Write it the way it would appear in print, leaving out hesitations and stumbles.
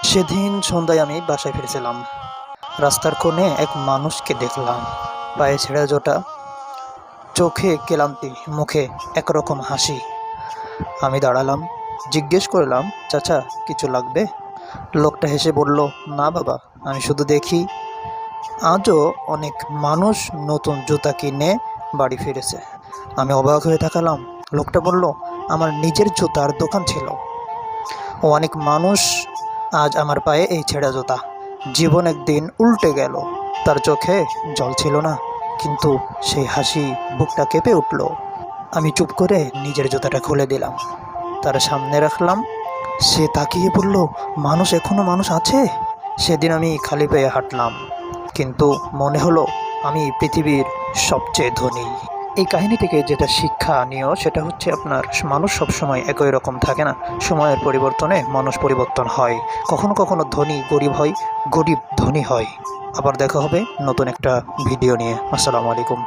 সেদিন সন্ধ্যায় আমি বাসায় ফিরেছিলাম। রাস্তার কোণে এক মানুষকে দেখলাম, পায়ে ছেঁড়া জোটা, চোখে ক্লান্তি, মুখে একরকম হাসি। আমি দাঁড়ালাম, জিজ্ঞেস করলাম, চাচা কিছু লাগবে? লোকটা হেসে বলল, না বাবা, আমি শুধু দেখি আজও অনেক মানুষ নতুন জুতা কিনে বাড়ি ফিরেছে। আমি অবাক হয়ে তাকালাম। লোকটা বলল, আমার নিজের জুতার দোকান ছিল, ও অনেক মানুষ আজ আমার পায়ে এই ছেঁড়া জুতা। জীবন একদিন উল্টে গেল। তার চোখে জল ছিল না, কিন্তু সেই হাসি বুকটা কেঁপে উঠল। আমি চুপ করে নিজের জুতাটা খুলে দিলাম, তার সামনে রাখলাম। সে তাকিয়ে বলল, মানুষ এখনো মানুষ আছে? সেদিন আমি খালি পায়ে হাঁটলাম, কিন্তু মনে হলো আমি পৃথিবীর সবচেয়ে ধনী। এই কাহিনী থেকে যেটা শিক্ষা নিও সেটা হচ্ছে আপনার মানুষ সবসময় একই রকম থাকে না। সময়ের পরিবর্তনে মানুষ পরিবর্তন হয়। কখনো কখনো ধনী গরিব হয়, গরিব ধনী হয়। আবার দেখা হবে নতুন একটা ভিডিও নিয়ে। আসসালামু আলাইকুম।